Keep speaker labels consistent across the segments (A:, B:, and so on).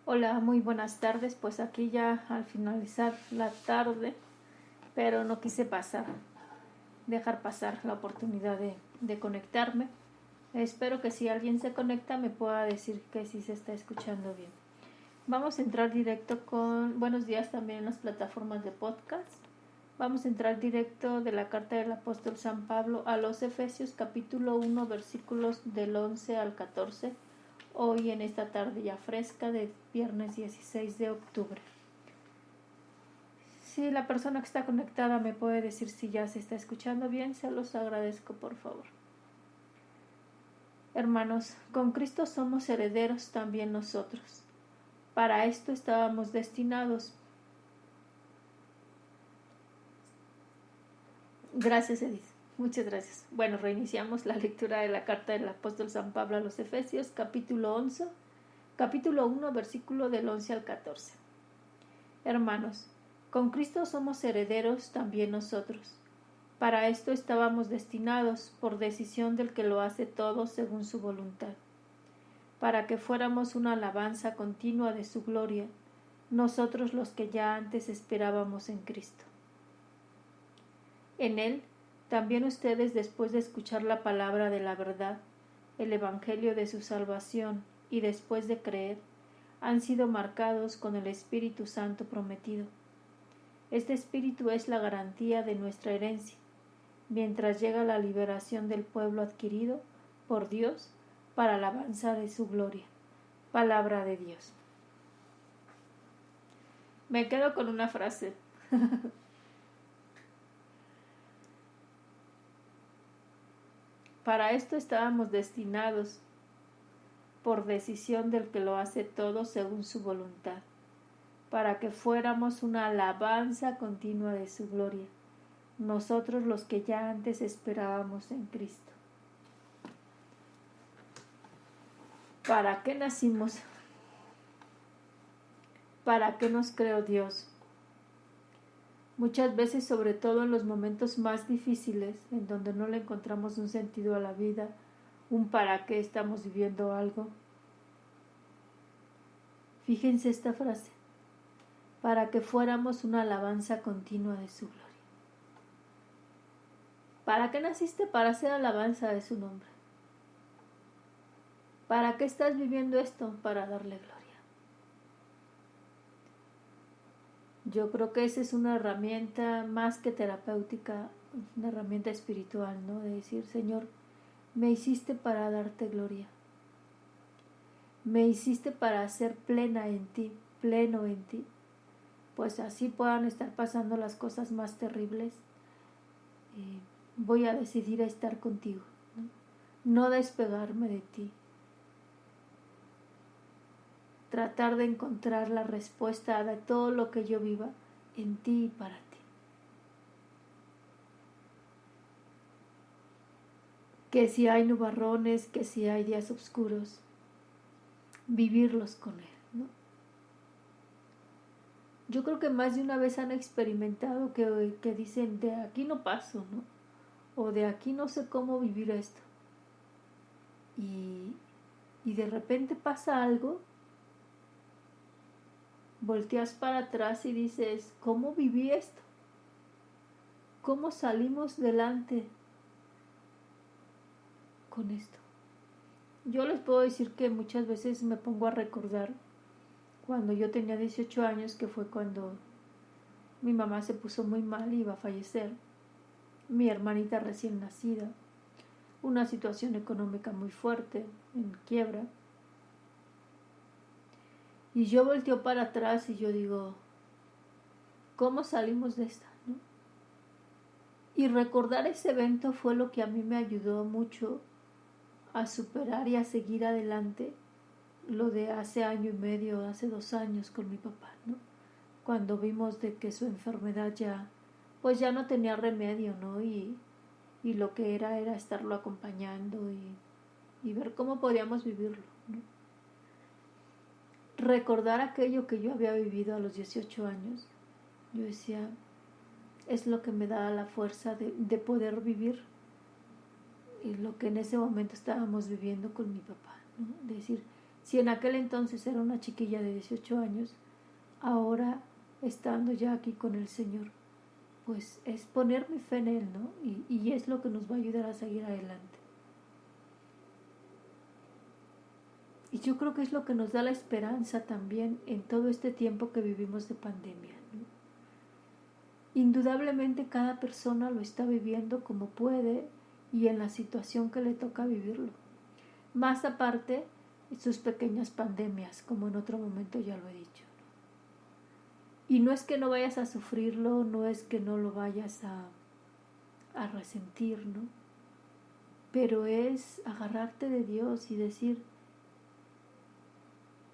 A: Hola, muy buenas tardes. Pues aquí ya al finalizar la tarde, pero no quise dejar pasar la oportunidad de conectarme. Espero que si alguien se conecta me pueda decir que sí se está escuchando bien. Vamos a entrar directo con buenos días también en las plataformas de podcast. Vamos a entrar directo de la carta del apóstol San Pablo a los Efesios capítulo 1 versículos del 11 al 14. Hoy en esta tarde ya fresca de viernes 16 de octubre. Si la persona que está conectada me puede decir si ya se está escuchando bien, se los agradezco por favor. Hermanos, con Cristo somos herederos también nosotros. Para esto estábamos destinados. Gracias, Edith. Muchas gracias. Bueno, reiniciamos la lectura de la carta del apóstol San Pablo a los Efesios, capítulo 1, versículo del 11 al 14. Hermanos, con Cristo somos herederos también nosotros. Para esto estábamos destinados por decisión del que lo hace todo según su voluntad, para que fuéramos una alabanza continua de su gloria, nosotros los que ya antes esperábamos en Cristo. En Él, también ustedes, después de escuchar la palabra de la verdad, el evangelio de su salvación, y después de creer, han sido marcados con el Espíritu Santo prometido. Este Espíritu es la garantía de nuestra herencia, mientras llega la liberación del pueblo adquirido por Dios para alabanza de su gloria. Palabra de Dios. Me quedo con una frase. Para esto estábamos destinados por decisión del que lo hace todo según su voluntad, para que fuéramos una alabanza continua de su gloria, nosotros los que ya antes esperábamos en Cristo. ¿Para qué nacimos? ¿Para qué nos creó Dios? Muchas veces, sobre todo en los momentos más difíciles, en donde no le encontramos un sentido a la vida, un para qué estamos viviendo algo. Fíjense esta frase: para que fuéramos una alabanza continua de su gloria. ¿Para qué naciste? Para hacer alabanza de su nombre. ¿Para qué estás viviendo esto? Para darle gloria. Yo creo que esa es una herramienta más que terapéutica, una herramienta espiritual, ¿no? De decir, Señor, me hiciste para darte gloria. Me hiciste para ser plena en ti, pleno en ti. Pues así puedan estar pasando las cosas más terribles. Voy a decidir a estar contigo, no despegarme de ti. Tratar de encontrar la respuesta de todo lo que yo viva en ti y para ti. Que si hay nubarrones, que si hay días oscuros, vivirlos con Él, ¿no? Yo creo que más de una vez han experimentado que dicen, de aquí no paso, ¿no? O de aquí no sé cómo vivir esto. Y de repente pasa algo, volteas para atrás y dices, ¿cómo viví esto? ¿Cómo salimos delante con esto? Yo les puedo decir que muchas veces me pongo a recordar cuando yo tenía 18 años, que fue cuando mi mamá se puso muy mal y iba a fallecer, mi hermanita recién nacida, una situación económica muy fuerte, en quiebra, y yo volteo para atrás y yo digo, ¿cómo salimos de esta? ¿No? Y recordar ese evento fue lo que a mí me ayudó mucho a superar y a seguir adelante lo de hace año y medio, hace 2 años con mi papá, ¿no? Cuando vimos de que su enfermedad ya no tenía remedio, ¿no? Y lo que era estarlo acompañando y ver cómo podíamos vivirlo, ¿no? Recordar aquello que yo había vivido a los 18 años, yo decía, es lo que me da la fuerza de poder vivir y lo que en ese momento estábamos viviendo con mi papá, ¿no? De decir, Si en aquel entonces era una chiquilla de 18 años, ahora estando ya aquí con el Señor, pues es poner mi fe en Él, ¿no? Y es lo que nos va a ayudar a seguir adelante. Y yo creo que es lo que nos da la esperanza también en todo este tiempo que vivimos de pandemia, ¿no? Indudablemente cada persona lo está viviendo como puede y en la situación que le toca vivirlo. Más aparte, sus pequeñas pandemias, como en otro momento ya lo he dicho. Y no es que no vayas a sufrirlo, no es que no lo vayas a resentir, ¿no? Pero es agarrarte de Dios y decir,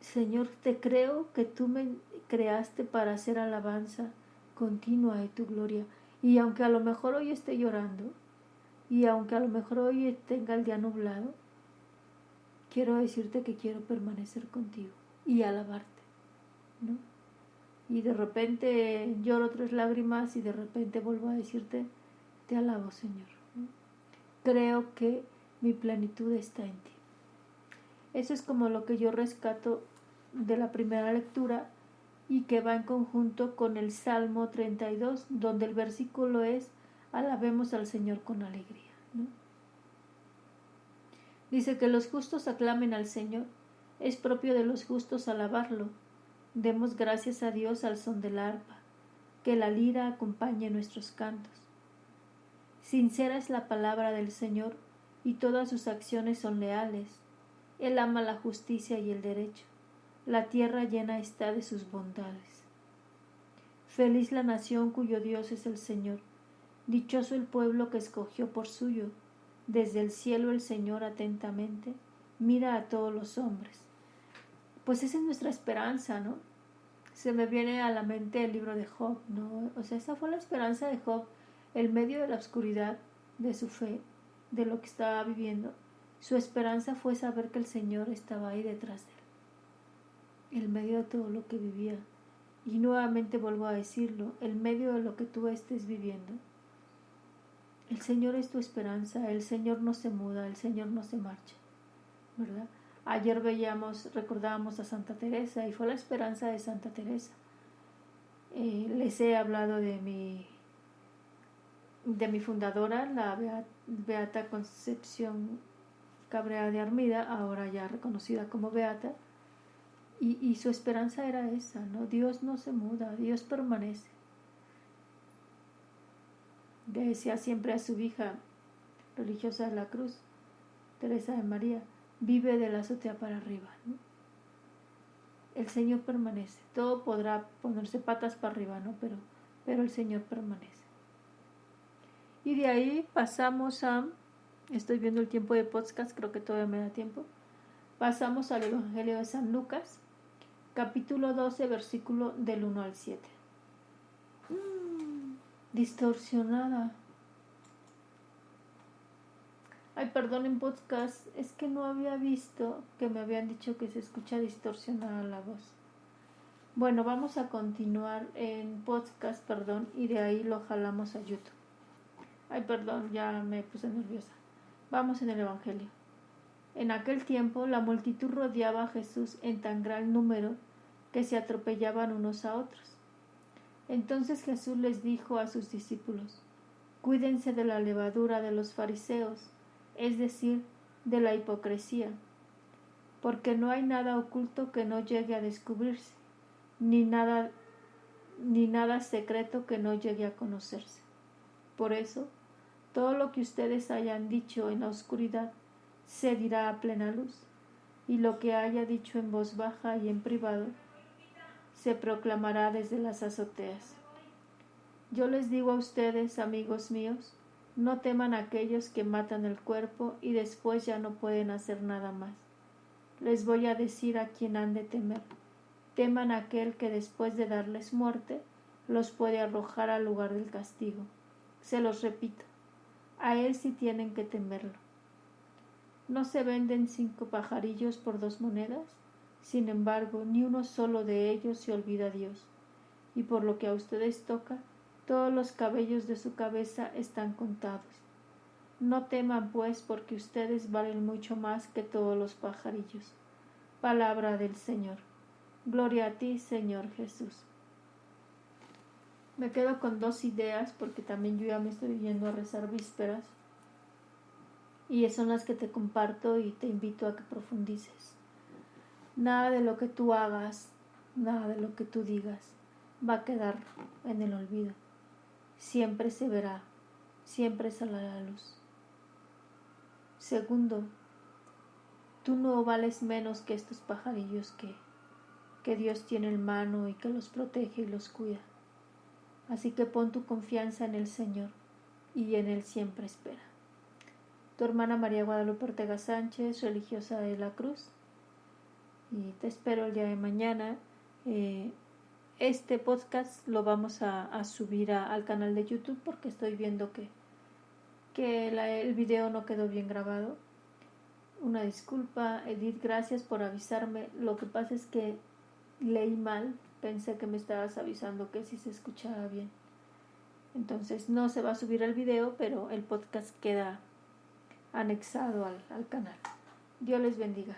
A: Señor, te creo que tú me creaste para hacer alabanza continua de tu gloria. Y aunque a lo mejor hoy esté llorando, y aunque a lo mejor hoy tenga el día nublado, quiero decirte que quiero permanecer contigo y alabarte, ¿no? Y de repente lloro 3 lágrimas y de repente vuelvo a decirte, te alabo, Señor, ¿no? Creo que mi plenitud está en ti. Eso es como lo que yo rescato de la primera lectura y que va en conjunto con el Salmo 32, donde el versículo es, alabemos al Señor con alegría, ¿no? Dice que los justos aclamen al Señor, es propio de los justos alabarlo. Demos gracias a Dios al son del arpa, que la lira acompañe nuestros cantos. Sincera es la palabra del Señor, y todas sus acciones son leales. Él ama la justicia y el derecho. La tierra llena está de sus bondades. Feliz la nación cuyo Dios es el Señor. Dichoso el pueblo que escogió por suyo. Desde el cielo el Señor atentamente mira a todos los hombres. Pues esa es nuestra esperanza, ¿no? Se me viene a la mente el libro de Job, ¿no? O sea, esa fue la esperanza de Job, en medio de la oscuridad de su fe, de lo que estaba viviendo. Su esperanza fue saber que el Señor estaba ahí detrás de él, en medio de todo lo que vivía. Y nuevamente vuelvo a decirlo, en medio de lo que tú estés viviendo, el Señor es tu esperanza, el Señor no se muda, el Señor no se marcha, ¿verdad? Ayer recordábamos a Santa Teresa y fue la esperanza de Santa Teresa. Les he hablado de mi fundadora, la Beata Concepción Cabrera de Armida, ahora ya reconocida como Beata, y su esperanza era esa, ¿no? Dios no se muda, Dios permanece. Decía siempre a su hija religiosa de la Cruz, Teresa de María, vive de la azotea para arriba, ¿no? El Señor permanece. Todo podrá ponerse patas para arriba, ¿no? Pero el Señor permanece. Y de ahí pasamos estoy viendo el tiempo de podcast, creo que todavía me da tiempo. Pasamos al Evangelio de San Lucas, capítulo 12, versículo del 1 al 7. Distorsionada. Ay, perdón, en podcast, es que no había visto que me habían dicho que se escucha distorsionada la voz. Bueno, vamos a continuar en podcast, perdón, y de ahí lo jalamos a YouTube. Ay, perdón, ya me puse nerviosa. Vamos en el Evangelio. En aquel tiempo la multitud rodeaba a Jesús en tan gran número que se atropellaban unos a otros. Entonces Jesús les dijo a sus discípulos, cuídense de la levadura de los fariseos, es decir, de la hipocresía, porque no hay nada oculto que no llegue a descubrirse, ni nada secreto que no llegue a conocerse. Por eso, todo lo que ustedes hayan dicho en la oscuridad se dirá a plena luz, y lo que haya dicho en voz baja y en privado se proclamará desde las azoteas. Yo les digo a ustedes, amigos míos, no teman a aquellos que matan el cuerpo y después ya no pueden hacer nada más. Les voy a decir a quién han de temer. Teman a aquel que después de darles muerte los puede arrojar al lugar del castigo. Se los repito, a él sí tienen que temerlo. ¿No se venden 5 pajarillos por 2 monedas? Sin embargo, ni uno solo de ellos se olvida a Dios. Y por lo que a ustedes toca, todos los cabellos de su cabeza están contados. No teman, pues, porque ustedes valen mucho más que todos los pajarillos. Palabra del Señor. Gloria a ti, Señor Jesús. Me quedo con 2 ideas porque también yo ya me estoy yendo a rezar vísperas. Y son las que te comparto y te invito a que profundices. Nada de lo que tú hagas, nada de lo que tú digas va a quedar en el olvido. Siempre se verá, siempre saldrá a la luz. Segundo, tú no vales menos que estos pajarillos que Dios tiene en mano y que los protege y los cuida. Así que pon tu confianza en el Señor y en Él siempre espera. Tu hermana María Guadalupe Ortega Sánchez, religiosa de la Cruz. Y te espero el día de mañana. Este podcast lo vamos a subir al canal de YouTube porque estoy viendo que el video no quedó bien grabado. Una disculpa, Edith, gracias por avisarme. Lo que pasa es que leí mal, pensé que me estabas avisando que sí se escuchaba bien. Entonces no se va a subir el video, pero el podcast queda anexado al canal. Dios les bendiga.